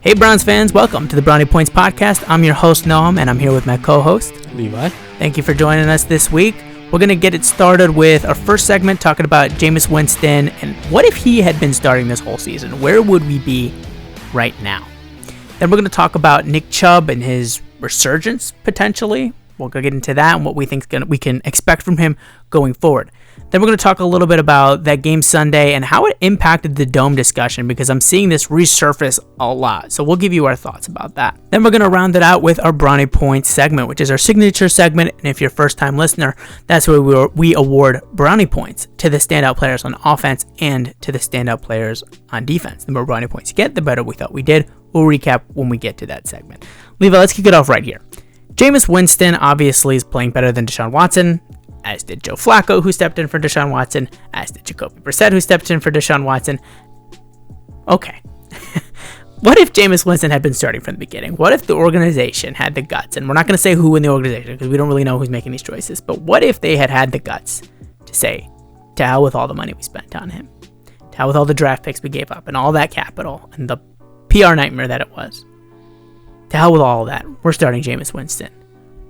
Hey Browns fans, welcome to the Brownie Points podcast. I'm your host Noam, and I'm here with my co-host Levi. Thank you for joining us this week. We're going to get it started with our first segment talking about Jameis Winston and what if he had been starting this whole season? Where would we be right now? Then we're going to talk about Nick Chubb and his resurgence potentially. We'll go get into that and what we think we can expect from him going forward. Then we're going to talk a little bit about that game Sunday and how it impacted the dome discussion, because I'm seeing this resurface a lot. So we'll give you our thoughts about that. Then we're going to round it out with our Brownie Points segment, which is our signature segment. And if you're a first-time listener, that's where we award Brownie Points to the standout players on offense and to the standout players on defense. The more Brownie Points you get, the better we thought we did. We'll recap when we get to that segment. Levi, let's kick it off right here. Jameis Winston obviously is playing better than Deshaun Watson, as did Joe Flacco, who stepped in for Deshaun Watson, as did Jacoby Brissett, who stepped in for Deshaun Watson. Okay. What if Jameis Winston had been starting from the beginning? What if the organization had the guts? And we're not going to say who in the organization, because we don't really know who's making these choices. But what if they had the guts to say, to hell with all the money we spent on him, to hell with all the draft picks we gave up, and all that capital, and the PR nightmare that it was. To hell with all of that. We're starting Jameis Winston.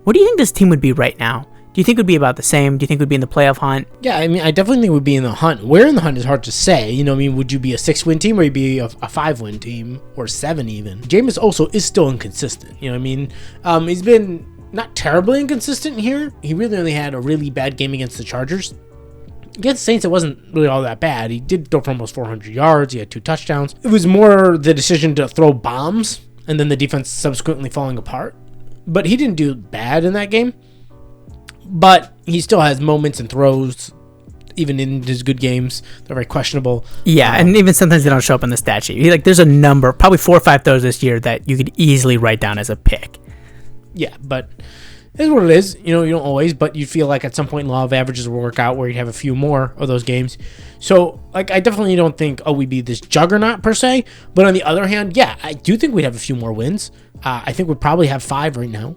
What do you think this team would be right now? Do you think it would be about the same? Do you think it would be in the playoff hunt? Yeah, I mean, I definitely think it would be in the hunt. Where in the hunt is hard to say. You know, I mean, would you be a 6-win team or you be a 5-win team or 7 even? Jameis also is still inconsistent. You know what I mean? He's been not terribly inconsistent here. He really only had a really bad game against the Chargers. Against the Saints, it wasn't really all that bad. He did throw for almost 400 yards. He had 2 touchdowns. It was more the decision to throw bombs and then the defense subsequently falling apart. But he didn't do bad in that game. But he still has moments and throws, even in his good games. They're very questionable. Yeah, and even sometimes they don't show up on the stat sheet. There's a number, probably 4 or 5 throws this year that you could easily write down as a pick. Yeah, but it's what it is. You know, you don't always, but you feel like at some point law of averages will work out where you'd have a few more of those games. So, I definitely don't think, we'd be this juggernaut per se. But on the other hand, yeah, I do think we'd have a few more wins. I think we'd probably have 5 right now.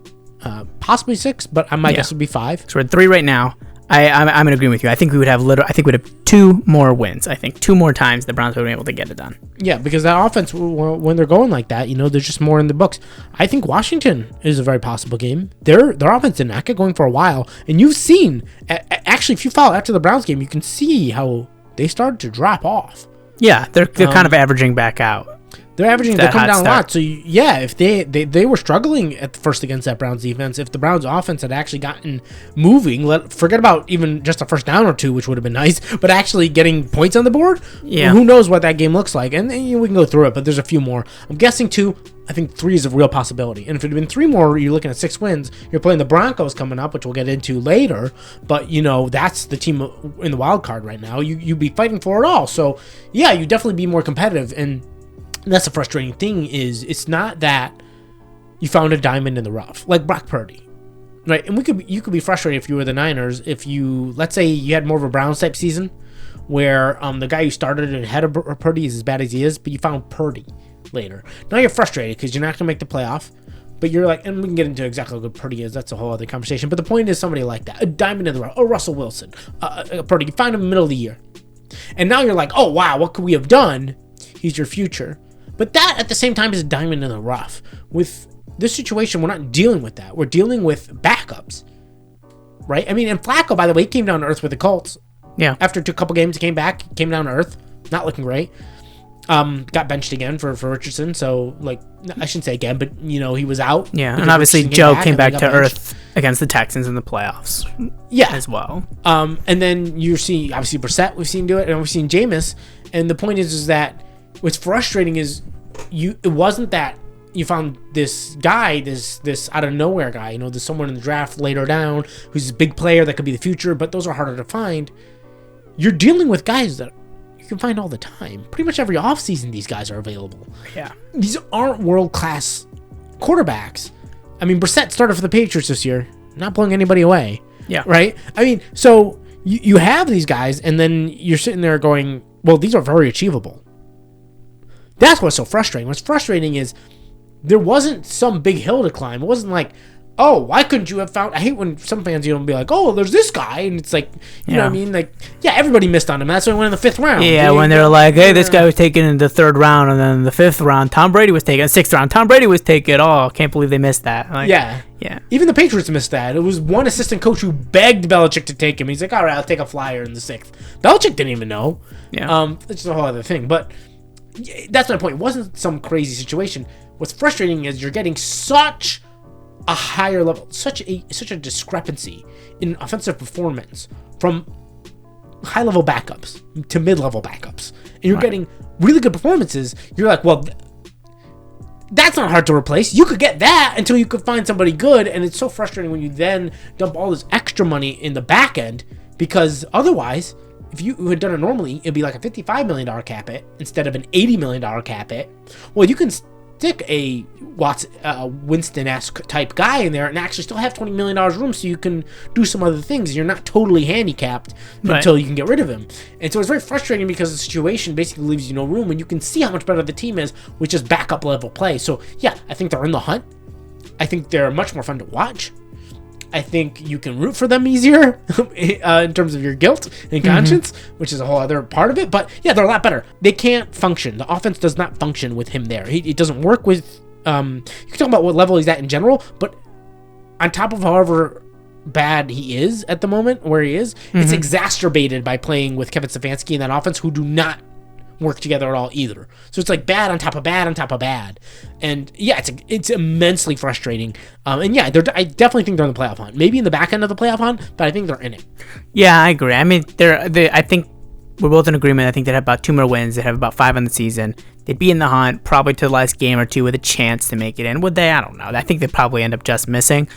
Possibly 6, but my guess would be 5. So we're at 3 right now. I'm in agreement with you. I think we'd have 2 more wins. I think 2 more times the Browns would be able to get it done. Yeah, because that offense, when they're going like that, there's just more in the books. I think Washington is a very possible game. Their offense did not get going for a while, and you've seen, actually, if you follow after the Browns game, you can see how they started to drop off. Yeah, they're kind of averaging back out. They're coming down a lot. So, yeah, if they were struggling at first against that Browns defense, if the Browns offense had actually gotten moving, forget about even just a first down or 2, which would have been nice, but actually getting points on the board, who knows what that game looks like. And we can go through it, but there's a few more. I'm guessing 2. I think 3 is a real possibility. And if it had been 3 more, you're looking at 6 wins. You're playing the Broncos coming up, which we'll get into later. But, that's the team in the wild card right now. You'd be fighting for it all. So, yeah, you'd definitely be more competitive. And that's the frustrating thing is it's not that you found a diamond in the rough, like Brock Purdy, right? And you could be frustrated if you were the Niners if let's say you had more of a Browns type season where the guy you started ahead of Purdy is as bad as he is, but you found Purdy later. Now you're frustrated because you're not going to make the playoff, but you're like, and we can get into exactly how good Purdy is. That's a whole other conversation. But the point is somebody like that, a diamond in the rough, a Russell Wilson, Purdy, you find him in the middle of the year. And now you're like, oh, wow, what could we have done? He's your future. But that, at the same time, is a diamond in the rough. With this situation, we're not dealing with that. We're dealing with backups, right? I mean, and Flacco, by the way, came down to earth with the Colts. Yeah. After a couple games, he came back, came down to earth. Not looking great. Got benched again for Richardson. So, I shouldn't say again, but, he was out. Yeah, and obviously Joe came back to earth against the Texans in the playoffs. Yeah. As well. And then you're seeing, obviously, Brissett, we've seen do it, and we've seen Jameis. And the point is that what's frustrating is it wasn't that you found this guy, this out of nowhere guy, there's someone in the draft later down who's a big player that could be the future, but those are harder to find. You're dealing with guys that you can find all the time. Pretty much every offseason these guys are available. Yeah. These aren't world-class quarterbacks. I mean, Brissett started for the Patriots this year, not blowing anybody away. Yeah. Right? I mean, so you have these guys, and then you're sitting there going, well, these are very achievable. That's what's so frustrating. What's frustrating is there wasn't some big hill to climb. It wasn't like, oh, why couldn't you have found? I hate when some fans, be like, oh, there's this guy, and it's like, you know what I mean? Like, yeah, everybody missed on him. That's why he went in the 5th round. Yeah, when they're like, hey, this guy was taken in the 3rd round, and then in the 5th round, Tom Brady was taken. 6th round, Tom Brady was taken. Oh, can't believe they missed that. Like, yeah. Even the Patriots missed that. It was one assistant coach who begged Belichick to take him. He's like, all right, I'll take a flyer in the 6th. Belichick didn't even know. Yeah. It's a whole other thing. But that's my point. It wasn't some crazy situation. What's frustrating is you're getting such a higher level, such a discrepancy in offensive performance from high-level backups to mid-level backups. And you're getting really good performances. You're like, well, that's not hard to replace. You could get that until you could find somebody good, and it's so frustrating when you then dump all this extra money in the back end, because otherwise, if you had done it normally, it'd be like a $55 million cap hit instead of an $80 million cap hit. Well, you can stick a Winston-esque type guy in there and actually still have $20 million room, so you can do some other things. You're not totally handicapped until you can get rid of him. And so it's very frustrating because the situation basically leaves you no room, and you can see how much better the team is with just backup level play. So yeah, I think they're in the hunt. I think they're much more fun to watch. I think you can root for them easier in terms of your guilt and conscience, which is a whole other part of it. But yeah, they're a lot better. They can't function. The offense does not function with him there. It doesn't work with... you can talk about what level he's at in general, but on top of however bad he is at the moment, where he is, it's exacerbated by playing with Kevin Stefanski and that offense, who do not work together at all either. So it's like bad on top of bad on top of bad. And yeah, it's immensely frustrating. And yeah, I definitely think they're in the playoff hunt. Maybe in the back end of the playoff hunt, but I think they're in it. Yeah, I agree. I mean, I think we're both in agreement. I think they'd have about 2 more wins. They'd have about 5 on the season. They'd be in the hunt probably to the last game or 2 with a chance to make it in. Would they? I don't know. I think they'd probably end up just missing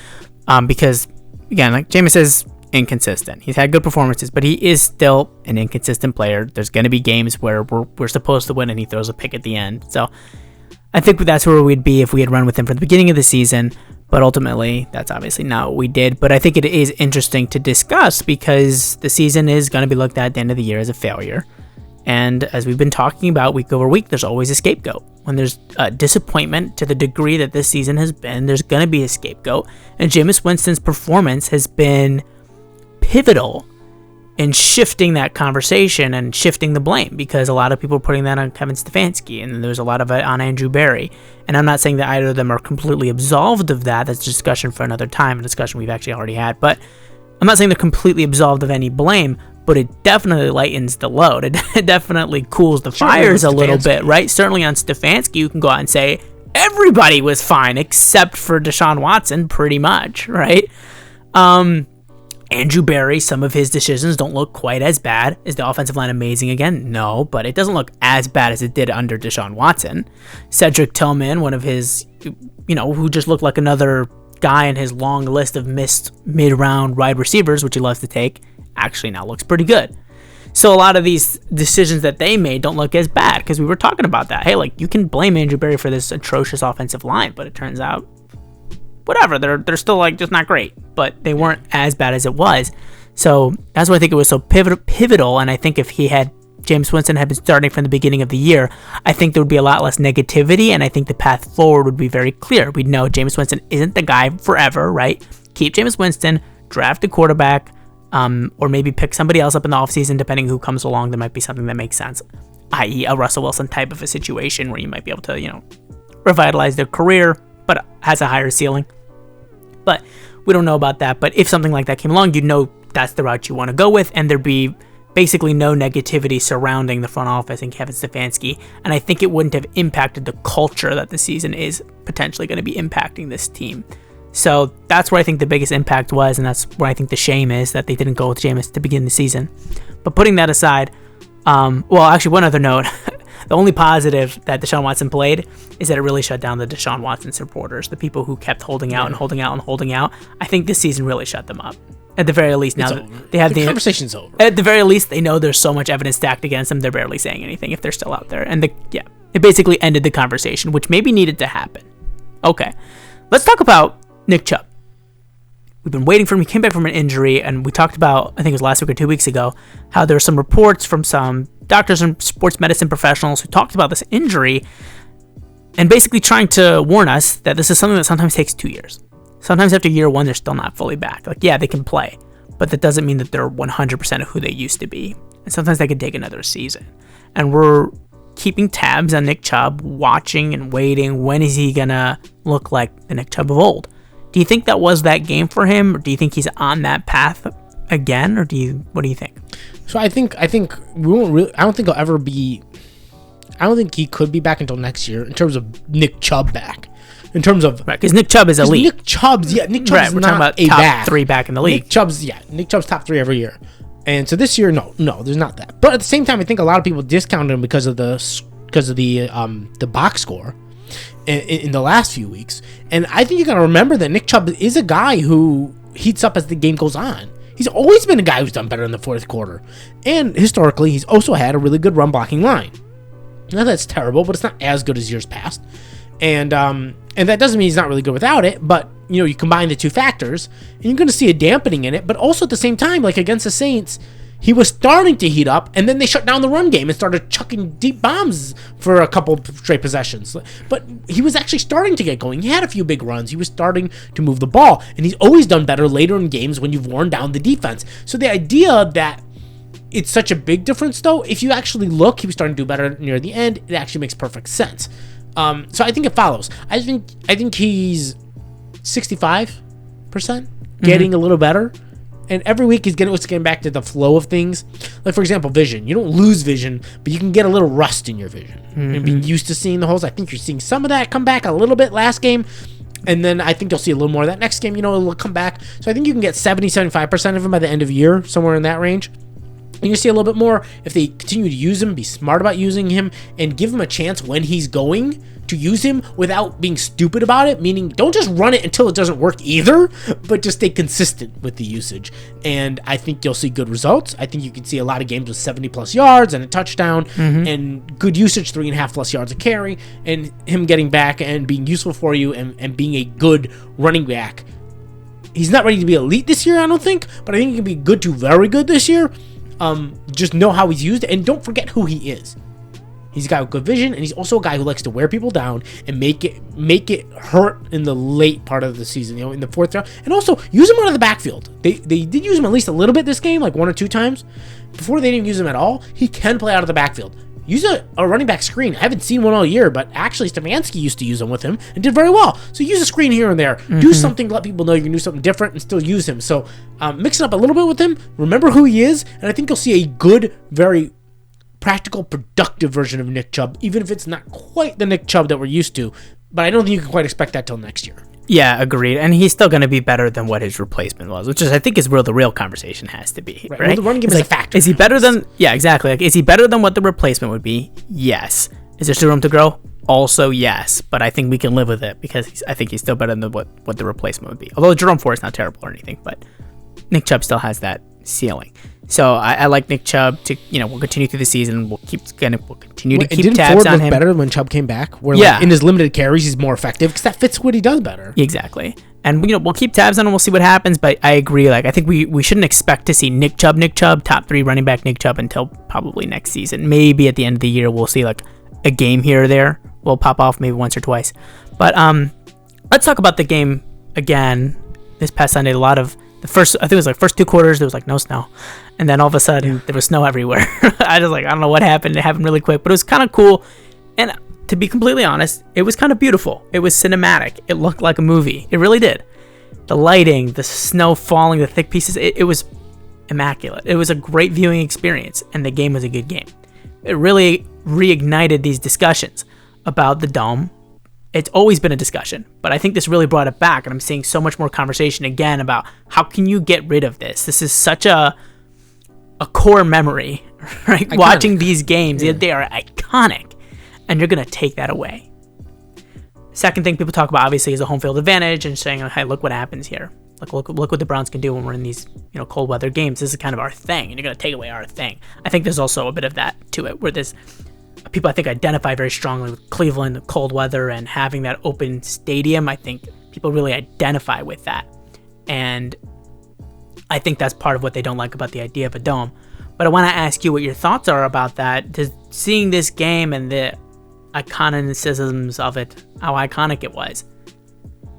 because, again, like Jameis is inconsistent. He's had good performances, but he is still an inconsistent player. There's going to be games where we're supposed to win and he throws a pick at the end. So I think that's where we'd be if we had run with him from the beginning of the season. But ultimately, that's obviously not what we did. But I think it is interesting to discuss because the season is going to be looked at the end of the year as a failure. And as we've been talking about week over week, there's always a scapegoat. When there's disappointment to the degree that this season has been, there's going to be a scapegoat. And Jameis Winston's performance has been pivotal in shifting that conversation and shifting the blame, because a lot of people are putting that on Kevin Stefanski, and there's a lot of it on Andrew Berry. And I'm not saying that either of them are completely absolved of that. That's a discussion for another time, a discussion we've actually already had. But I'm not saying they're completely absolved of any blame, but it definitely lightens the load. It definitely cools the fires a little bit, right? Certainly on Stefanski, you can go out and say everybody was fine except for Deshaun Watson, pretty much, right? Andrew Berry, some of his decisions don't look quite as bad. Is the offensive line amazing again? No, but it doesn't look as bad as it did under Deshaun Watson. Cedric Tillman, one of his, who just looked like another guy in his long list of missed mid-round wide receivers, which he loves to take, actually now looks pretty good. So a lot of these decisions that they made don't look as bad, because we were talking about that. Hey, like, you can blame Andrew Berry for this atrocious offensive line, but it turns out whatever, they're still like just not great, but they weren't as bad as it was. So that's why I think it was so pivotal. And I think if Jameis Winston had been starting from the beginning of the year, I think there would be a lot less negativity, and I think the path forward would be very clear. We'd know Jameis Winston isn't the guy forever, right? Keep Jameis Winston, draft a quarterback, or maybe pick somebody else up in the offseason, depending who comes along. There might be something that makes sense, i.e. a Russell Wilson type of a situation where you might be able to, revitalize their career, but has a higher ceiling. But we don't know about that. But if something like that came along, you'd know that's the route you want to go with, and there'd be basically no negativity surrounding the front office and Kevin Stefanski. And I think it wouldn't have impacted the culture that the season is potentially going to be impacting this team. So that's where I think the biggest impact was, and that's where I think the shame is that they didn't go with Jameis to begin the season. But putting that aside, actually one other note. The only positive that Deshaun Watson played is that it really shut down the Deshaun Watson supporters, the people who kept holding out and holding out and holding out. I think this season really shut them up. At the very least, now that they have the conversation's over. At the very least, they know there's so much evidence stacked against them, they're barely saying anything if they're still out there. And it basically ended the conversation, which maybe needed to happen. Okay, let's talk about Nick Chubb. We've been waiting for him. He came back from an injury, and we talked about, I think it was last week or 2 weeks ago, how there were some reports from some doctors and sports medicine professionals who talked about this injury and basically trying to warn us that this is something that sometimes takes 2 years. sometimes after year one, they're still not fully back. Like, yeah, they can play, but that doesn't mean that they're 100% of who they used to be. And sometimes they could take another season. And we're keeping tabs on Nick Chubb, watching and waiting. When is he going to look like the Nick Chubb of old? Do you think that was that game for him? Or do you think he's on that path again? Or what do you think? So I think we won't really, I don't think he'll ever be, I don't think he could be back until next year in terms of Nick Chubb back. In terms of, right, because Nick Chubb is elite. Nick Chubb's right, we're not talking about a top back. 3 back in the league. Nick Chubb's top 3 every year. And so this year, no, there's not that. But at the same time, I think a lot of people discounted him because of the box score in the last few weeks. And I think you got to remember that Nick Chubb is a guy who heats up as the game goes on. He's always been a guy who's done better in the fourth quarter. And historically, he's also had a really good run blocking line. Now that's terrible, but it's not as good as years past. And that doesn't mean he's not really good without it, but you combine the two factors, and you're going to see a dampening in it. But also at the same time, like against the Saints, he was starting to heat up, and then they shut down the run game and started chucking deep bombs for a couple straight possessions. But he was actually starting to get going. He had a few big runs. He was starting to move the ball, and he's always done better later in games when you've worn down the defense. So the idea that it's such a big difference, though, if you actually look, he was starting to do better near the end. It actually makes perfect sense. So I think it follows. I think he's 65% getting a little better, and every week he's getting back to the flow of things. Like, for example, vision. You don't lose vision, but you can get a little rust in your vision. And being used to seeing the holes, I think you're seeing some of that come back a little bit last game, and then I think you'll see a little more of that next game. It'll come back. So I think you can get 70-75% of him by the end of the year, somewhere in that range. And you see a little bit more if they continue to use him, be smart about using him, and give him a chance when he's going to use him without being stupid about it, meaning don't just run it until it doesn't work either, but just stay consistent with the usage. And I think you'll see good results. I think you can see a lot of games with 70-plus yards and a touchdown and good usage, 3.5-plus yards a carry, and him getting back and being useful for you and being a good running back. He's not ready to be elite this year, I don't think, but I think he can be good to very good this year. Just know how he's used, and don't forget who he is. He's a guy with good vision, and he's also a guy who likes to wear people down and make it hurt in the late part of the season, in the fourth round. And also use him out of the backfield. They did use him at least a little bit this game, like 1 or 2 times. Before they didn't use him at all. He can play out of the backfield. Use a running back screen. I haven't seen one all year, but actually Stefanski used to use them with him and did very well. So use a screen here and there. Do something to let people know you can do something different and still use him. So mix it up a little bit with him. Remember who he is, and I think you'll see a good, very practical, productive version of Nick Chubb, even if it's not quite the Nick Chubb that we're used to. But I don't think you can quite expect that till next year. Yeah, agreed. And he's still going to be better than what his replacement was, which is, I think, is where the real conversation has to be. Right? Well, the running game is a factor. Is he better than? Yeah, exactly. Like, is he better than what the replacement would be? Yes. Is there still room to grow? Also, yes. But I think we can live with it because I think he's still better than what the replacement would be. Although Jerome Ford is not terrible or anything, but Nick Chubb still has that ceiling. So I like Nick Chubb to, we'll continue through the season. We'll continue to keep tabs on him. Ford look better when Chubb came back? Where in his limited carries, he's more effective because that fits what he does better. Exactly. And we'll keep tabs on him. We'll see what happens. But I agree. Like, I think we shouldn't expect to see Nick Chubb, top 3 running back Nick Chubb until probably next season. Maybe at the end of the year we'll see like a game here or there. We'll pop off maybe once or twice. But let's talk about the game again this past Sunday. A lot of the first 2 quarters there was like no snow, and then all of a sudden there was snow everywhere. I don't know what happened. It happened really quick, but it was kind of cool. And to be completely honest, it was kind of beautiful. It was cinematic. It looked like a movie. It really did. The lighting, the snow falling, the thick pieces, it was immaculate. It was a great viewing experience, and the game was a good game. It really reignited these discussions about the dome. It's always been a discussion, but I think this really brought it back, and I'm seeing so much more conversation again about how can you get rid of this. This is such a core memory, right? Iconic. Watching these games, they are iconic, and you're going to take that away. Second thing people talk about, obviously, is the home field advantage and saying, hey, look what happens here. Look what the Browns can do when we're in these cold weather games. This is kind of our thing, and you're going to take away our thing. I think there's also a bit of that to it, where there's people I think identify very strongly with Cleveland, cold weather, and having that open stadium. I think people really identify with that. And I think that's part of what they don't like about the idea of a dome. But I want to ask you what your thoughts are about that. Seeing this game and the iconicisms of it, how iconic it was.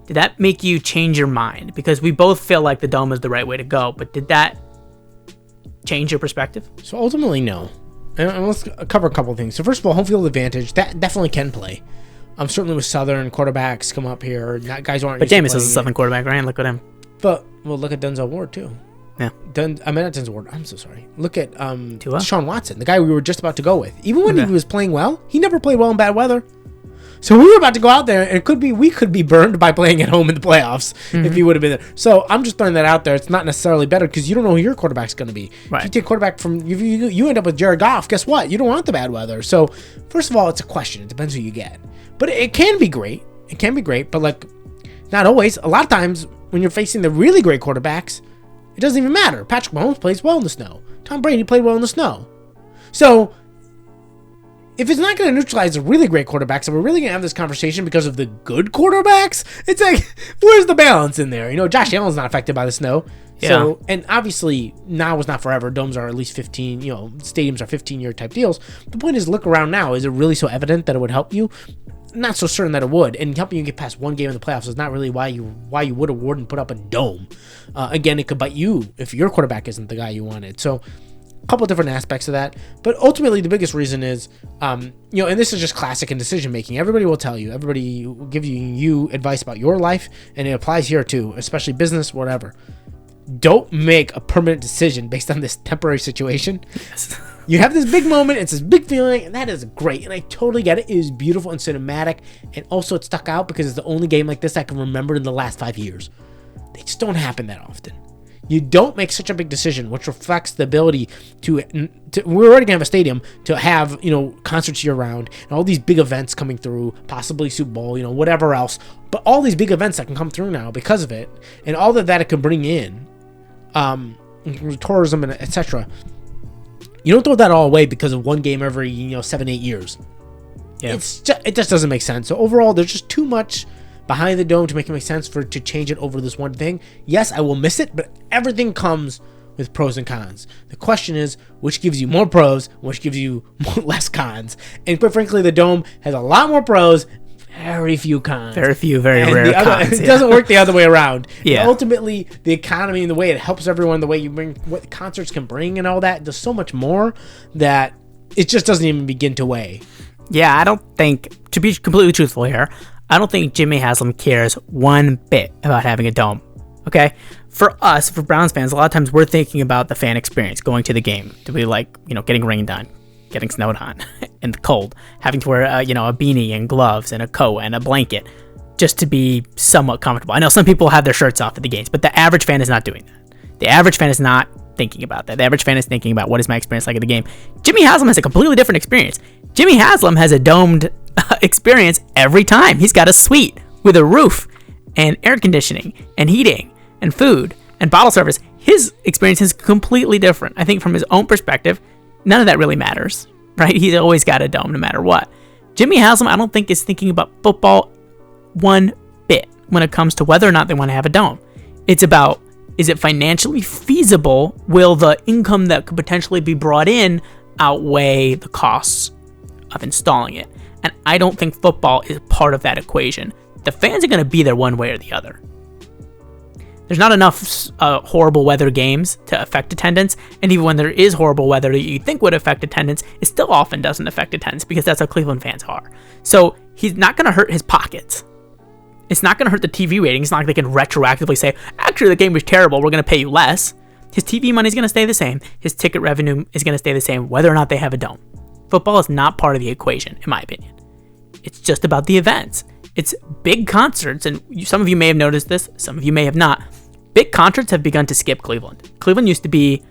Did that make you change your mind? Because we both feel like the Dome is the right way to go, but did that change your perspective? So ultimately, no. And let's cover a couple of things. So first of all, home field advantage, that definitely can play. Certainly with Southern quarterbacks come up here, guys aren't. But Jameis is a Southern quarterback, right? Look at him. But look at Denzel Ward too. Yeah. Not Denzel Ward. I'm so sorry. Look at Tua? Sean Watson, the guy we were just about to go with. Even when he was playing well, he never played well in bad weather. So we were about to go out there, and we could be burned by playing at home in the playoffs if he would have been there. So I'm just throwing that out there. It's not necessarily better because you don't know who your quarterback's going to be. Right. If you take quarterback from you end up with Jared Goff. Guess what? You don't want the bad weather. So first of all, it's a question. It depends who you get, but it can be great. It can be great, but like not always. A lot of times when you're facing the really great quarterbacks, it doesn't even matter. Patrick Mahomes plays well in the snow. Tom Brady played well in the snow. So if it's not going to neutralize the really great quarterbacks, and we're really going to have this conversation because of the good quarterbacks, it's like, where's the balance in there? Josh Allen's not affected by the snow. Yeah. So, and obviously, now is not forever. Domes are at least 15, stadiums are 15-year type deals. The point is, look around now. Is it really so evident that it would help you? Not so certain that it would. And helping you get past one game in the playoffs is not really why you would award and put up a dome. Again, it could bite you if your quarterback isn't the guy you wanted. So, a couple of different aspects of that, but ultimately the biggest reason is, and this is just classic in decision making. Everybody will tell you, everybody will give you advice about your life, and it applies here too, especially business, whatever. Don't make a permanent decision based on this temporary situation. Yes. You have this big moment, it's this big feeling, and that is great, and I totally get it. It is beautiful and cinematic, and also it stuck out because it's the only game like this I can remember in the last 5 years. They just don't happen that often. You don't make such a big decision, which reflects the ability to we're already gonna have a stadium to have, concerts year round and all these big events coming through, possibly Super Bowl, whatever else. But all these big events that can come through now because of it, and all that it can bring in, tourism and etc. You don't throw that all away because of one game every 7-8 years. Yeah, it just doesn't make sense. So overall, there's just too much behind the dome to make it make sense to change it over this one thing. Yes, I will miss it, but everything comes with pros and cons. The question is, which gives you more pros, which gives you less cons? And quite frankly, the dome has a lot more pros, very few cons. Very few, very rare cons. It doesn't work the other way around. Yeah. And ultimately, the economy and the way it helps everyone, the way you bring what concerts can bring and all that, there's so much more that it just doesn't even begin to weigh. Yeah, I don't think, to be completely truthful here, I don't think Jimmy Haslam cares one bit about having a dome, okay? For us, for Browns fans, a lot of times we're thinking about the fan experience, going to the game, to be like, getting rained on, getting snowed on, in the cold, having to wear, a beanie and gloves and a coat and a blanket just to be somewhat comfortable. I know some people have their shirts off at the games, but the average fan is not doing that. The average fan is not thinking about that. The average fan is thinking about what is my experience like at the game. Jimmy Haslam has a completely different experience. Jimmy Haslam has a domed experience every time. He's got a suite with a roof and air conditioning and heating and food and bottle service. His experience is completely different. I think from his own perspective, none of that really matters, right? He's always got a dome no matter what. Jimmy Haslam, I don't think, is thinking about football one bit when it comes to whether or not they want to have a dome. It's about, is it financially feasible? Will the income that could potentially be brought in outweigh the costs of installing it? And I don't think football is part of that equation. The fans are going to be there one way or the other. There's not enough horrible weather games to affect attendance, and even when there is horrible weather that you think would affect attendance, it still often doesn't affect attendance because that's how Cleveland fans are. So he's not going to hurt his pockets. It's not going to hurt the TV ratings. It's not like they can retroactively say, actually, the game was terrible, we're going to pay you less. His TV money is going to stay the same. His ticket revenue is going to stay the same, whether or not they have a dome. Football is not part of the equation, in my opinion. It's just about the events. It's big concerts, and some of you may have noticed this, some of you may have not. Big concerts have begun to skip Cleveland. Cleveland used to be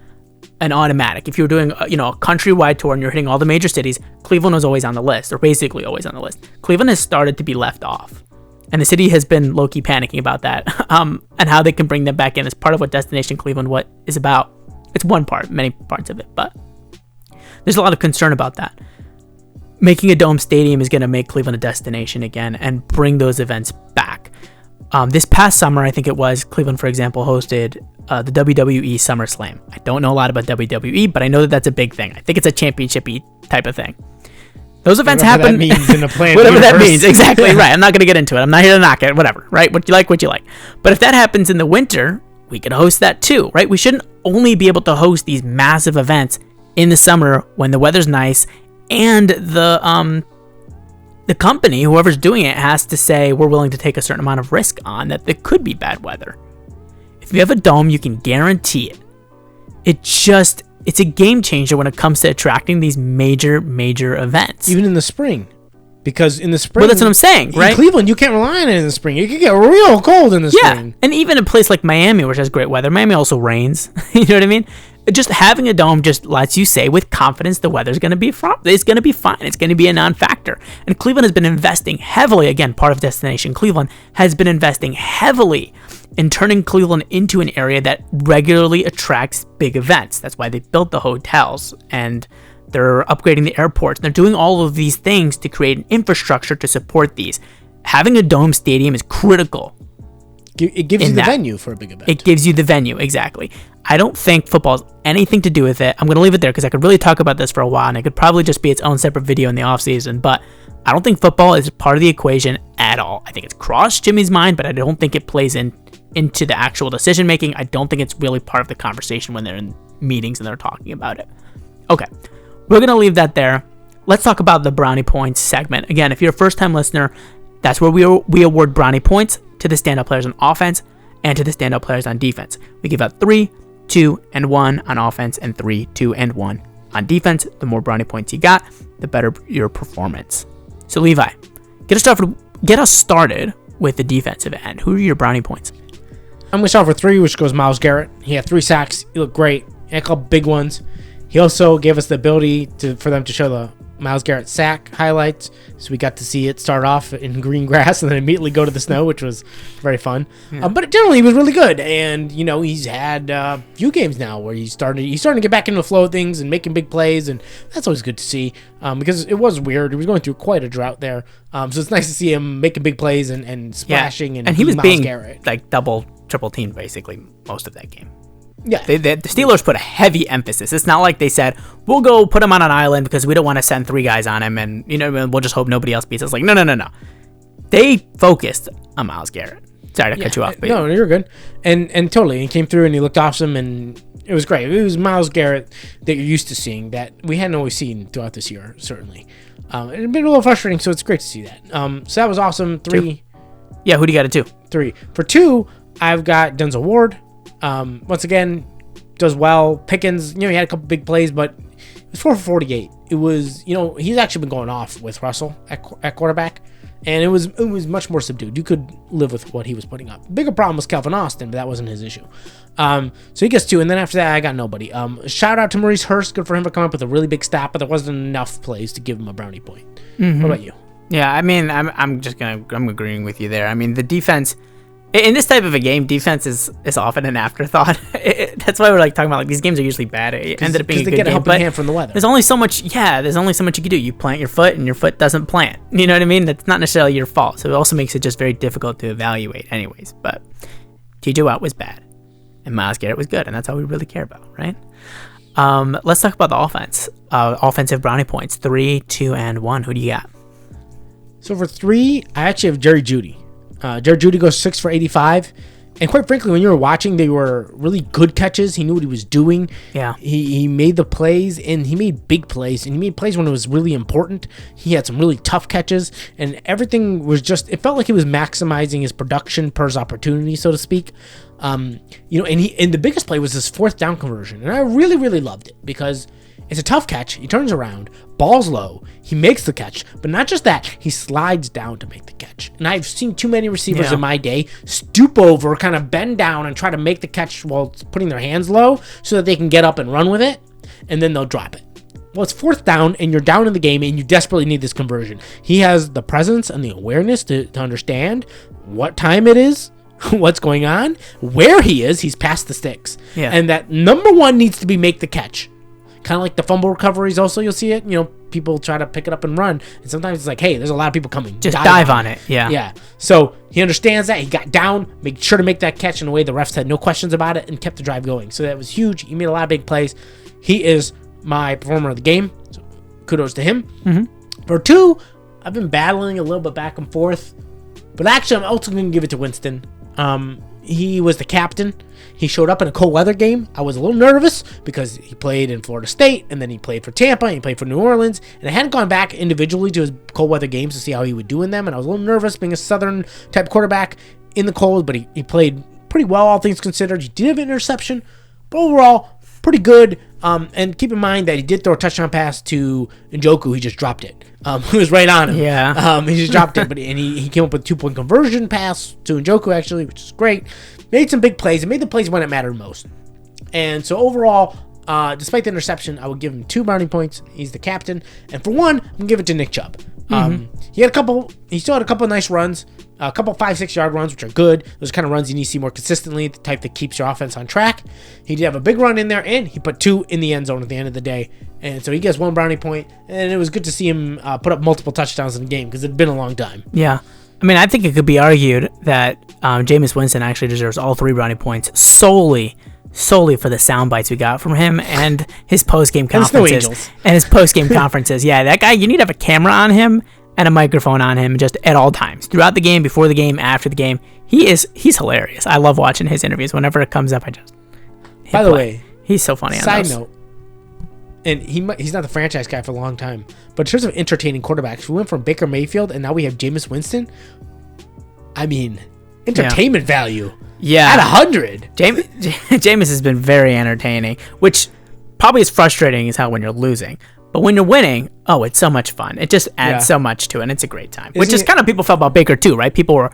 an automatic. If you were doing a countrywide tour and you're hitting all the major cities, Cleveland was always on the list, or basically always on the list. Cleveland has started to be left off. And the city has been low-key panicking about that, and how they can bring them back in as part of what Destination Cleveland is about. It's one part, many parts of it, but there's a lot of concern about that. Making a dome stadium is going to make Cleveland a destination again and bring those events back. This past summer, I think it was, Cleveland, for example, hosted the WWE SummerSlam. I don't know a lot about WWE, but I know that that's a big thing. I think it's a championship-y type of thing. Those events happen. Whatever that means in a planned whatever universe. that means, exactly right. I'm not going to get into it. I'm not here to knock it. Whatever, right? What you like, what you like. But if that happens in the winter, we can host that too, right? We shouldn't only be able to host these massive events in the summer when the weather's nice and the company, whoever's doing it, has to say we're willing to take a certain amount of risk on that there could be bad weather. If you have a dome, you can guarantee it. It's a game changer when it comes to attracting these major events. Even in the spring. Because in the spring... Well, that's what I'm saying, right? In Cleveland, you can't rely on it in the spring. It can get real cold in the spring. And even a place like Miami, which has great weather. Miami also rains. You know what I mean? Just having a dome just lets you say with confidence the weather's going to be it's going to be fine. It's going to be a non-factor. And Cleveland has been investing heavily, again, part of Destination Cleveland, has been investing heavily in turning Cleveland into an area that regularly attracts big events. That's why they built the hotels and they're upgrading the airports. They're doing all of these things to create an infrastructure to support these. Having a dome stadium is critical. It gives you the venue for a big event. It gives you the venue, exactly. I don't think football has anything to do with it. I'm going to leave it there because I could really talk about this for a while, and it could probably just be its own separate video in the offseason, but I don't think football is part of the equation at all. I think it's crossed Jimmy's mind, but I don't think it plays into the actual decision-making. I don't think it's really part of the conversation when they're in meetings and they're talking about it. Okay, we're going to leave that there. Let's talk about the Brownie Points segment. Again, if you're a first-time listener, that's where we award Brownie Points to the standout players on offense and to the standout players on defense. We give out 3, 2, and 1 on offense and 3, 2, and 1 on defense. The more Brownie Points you got, the better your performance. So Levi, get us started with the defensive end. Who are your Brownie Points? I'm going to start with 3, which goes Myles Garrett. He had 3 sacks. He looked great. And a couple big ones. He also gave us the ability for them to show the Myles Garrett sack highlights. So we got to see it start off in green grass and then immediately go to the snow, which was very fun. Yeah. But generally, he was really good. And, he's had a few games now where he's starting to get back into the flow of things and making big plays. And that's always good to see because it was weird. He was going through quite a drought there. So it's nice to see him making big plays and splashing. And he was Myles being Garrett. like triple teamed basically most of that game. Yeah, the Steelers put a heavy emphasis. It's not like they said, we'll go put him on an island because we don't want to send 3 guys on him and, we'll just hope nobody else beats us. Like, no. They focused on Myles Garrett. Sorry to cut you off. But no, you're good. And totally. He came through and he looked awesome and it was great. It was Myles Garrett that you're used to seeing that we hadn't always seen throughout this year, certainly. It's been a little frustrating, so it's great to see that. So that was awesome. 3. 2. Yeah, who do you got at 2? 3. For 2, I've got Denzel Ward. Once again, does well. Pickens, he had a couple big plays, but it was 4 for 48. It was, he's actually been going off with Russell at quarterback, and it was much more subdued. You could live with what he was putting up. Bigger problem was Calvin Austin, but that wasn't his issue. So he gets 2, and then after that, I got nobody. Shout out to Maurice Hurst. Good for him for coming up with a really big stat, but there wasn't enough plays to give him a brownie point. Mm-hmm. What about you? Yeah, I mean, I'm agreeing with you there. I mean, the defense. In this type of a game, defense is often an afterthought. That's why we're talking about these games are usually bad. It ended up being a good game, helping but hand from the weather. There's only so much. Yeah, there's only so much you can do. You plant your foot, and your foot doesn't plant. You know what I mean? That's not necessarily your fault. So it also makes it just very difficult to evaluate, anyways. But T.J. Watt was bad, and Myles Garrett was good, and that's all we really care about, right? Let's talk about the offense. Offensive brownie points: 3, 2, and 1. Who do you got? So for 3, I actually have Jerry Jeudy. Jerry Jeudy goes 6 for 85. And quite frankly, when you were watching, they were really good catches. He knew what he was doing. Yeah. He made the plays, and he made big plays. And he made plays when it was really important. He had some really tough catches. And everything was just, it felt like he was maximizing his production per his opportunity, so to speak. And the biggest play was his 4th down conversion. And I really, really loved it because it's a tough catch. He turns around, ball's low. He makes the catch, but not just that. He slides down to make the catch. And I've seen too many receivers in my day stoop over, kind of bend down, and try to make the catch while putting their hands low so that they can get up and run with it, and then they'll drop it. Well, it's 4th down, and you're down in the game, and you desperately need this conversion. He has the presence and the awareness to understand what time it is, what's going on, where he is. He's past the sticks. Yeah. And that number 1 needs to be make the catch. Kind of like the fumble recoveries also, you'll see it. People try to pick it up and run. And sometimes it's like, hey, there's a lot of people coming. Just dive on it. Yeah. Yeah. So he understands that. He got down, made sure to make that catch in a way the refs had no questions about it and kept the drive going. So that was huge. He made a lot of big plays. He is my performer of the game. So kudos to him. Mm-hmm. For 2, I've been battling a little bit back and forth, but actually I'm also going to give it to Winston. He was the captain. He showed up in a cold weather game. I was a little nervous because he played in Florida State, and then he played for Tampa, and he played for New Orleans, and I hadn't gone back individually to his cold weather games to see how he would do in them, and I was a little nervous being a Southern type quarterback in the cold, but he played pretty well, all things considered. He did have an interception, but overall, pretty good. And keep in mind that he did throw a touchdown pass to Njoku. He just dropped it. He was right on him. Yeah. He just dropped it, but he came up with a 2-point conversion pass to Njoku, actually, which is great. Made some big plays and made the plays when it mattered most. And so overall, despite the interception, I would give him 2 brownie points. He's the captain. And for 1, I'm going to give it to Nick Chubb. He still had a couple of nice runs, a couple 5-6 yard runs, which are good. Those kind of runs you need to see more consistently, the type that keeps your offense on track. He did have a big run in there, and he put 2 in the end zone at the end of the day. And so he gets 1 brownie point, and it was good to see him put up multiple touchdowns in the game because it had been a long time. Yeah. I mean, I think it could be argued that Jameis Winston actually deserves all 3 brownie points solely for the sound bites we got from him and his post-game conferences. Yeah, that guy, you need to have a camera on him and a microphone on him just at all times. Throughout the game, before the game, after the game. He's hilarious. I love watching his interviews. Whenever it comes up, I just By the way, he's so funny on side those. note, and he's not the franchise guy for a long time, but in terms of entertaining quarterbacks, we went from Baker Mayfield and now we have Jameis Winston. I mean, entertainment value. Yeah. At 100. Jameis has been very entertaining, which probably is frustrating as hell when you're losing. But when you're winning, it's so much fun. It just adds so much to it, and it's a great time. Which is kind of people felt about Baker too, right? People were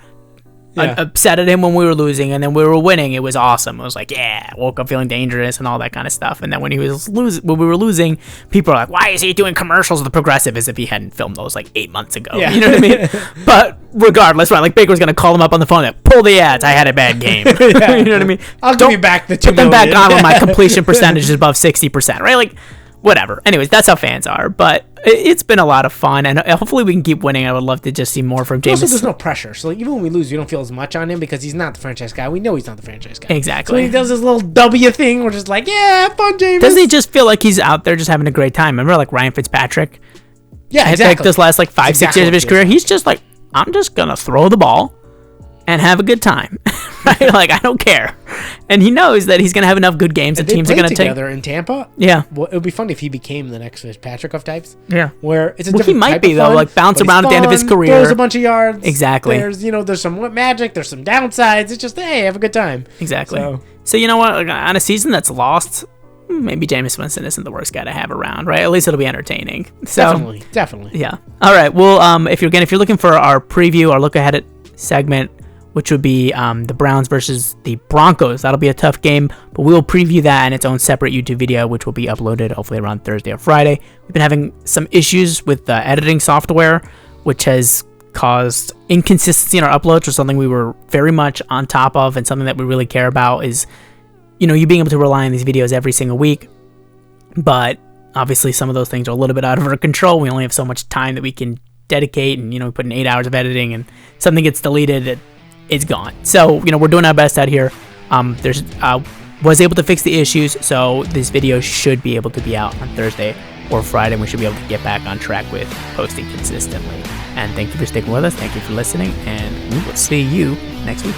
upset at him when we were losing, and then we were winning. It was awesome. It was like, woke up feeling dangerous and all that kind of stuff. And then when we were losing, people are like, why is he doing commercials with the Progressive as if he hadn't filmed those like 8 months ago? Yeah. You know what I mean? But regardless, right? Like Baker's gonna call him up on the phone, like, pull the ads. I had a bad game. You know what I mean? I'll give you back the 2 Put them back on when my completion percentage is above 60%, right? Like, whatever. Anyways, that's how fans are. But it's been a lot of fun, and hopefully we can keep winning. I would love to just see more from Jameis. Also, there's no pressure. So like, even when we lose, we don't feel as much on him because he's not the franchise guy. We know he's not the franchise guy. Exactly. So when he does this little W thing, we're just like, yeah, fun, Jameis. Doesn't he just feel like he's out there just having a great time? Remember, like Ryan Fitzpatrick? Yeah, exactly. Like this last 5-6 years of his career, he's just like, I'm just gonna throw the ball and have a good time. Right? Like, I don't care. And he knows that he's going to have enough good games that teams are going to take. Together in Tampa. Yeah. Well, it would be fun if he became the next Fitzpatrick of types. Yeah. Where it's a different he might type be, of though. fun, like, bounce around at the end of his career. Throws a bunch of yards. Exactly. There's some magic. There's some downsides. It's just, hey, have a good time. Exactly. So you know what? Like, on a season that's lost, maybe Jameis Winston isn't the worst guy to have around, right? At least it'll be entertaining. So, Definitely. Yeah. All right. Well, if you're looking for our preview, our look ahead segment, which would be the Browns versus the Broncos. That'll be a tough game, but we'll preview that in its own separate YouTube video, which will be uploaded hopefully around Thursday or Friday. We've been having some issues with the editing software, which has caused inconsistency in our uploads, which is something we were very much on top of, and something that we really care about is, you being able to rely on these videos every single week. But obviously some of those things are a little bit out of our control. We only have so much time that we can dedicate, and, we put in 8 hours of editing, and something gets deleted, it's gone. So, we're doing our best out here. Was able to fix the issues, so this video should be able to be out on Thursday or Friday, and we should be able to get back on track with posting consistently. And thank you for sticking with us. Thank you for listening, and we will see you next week.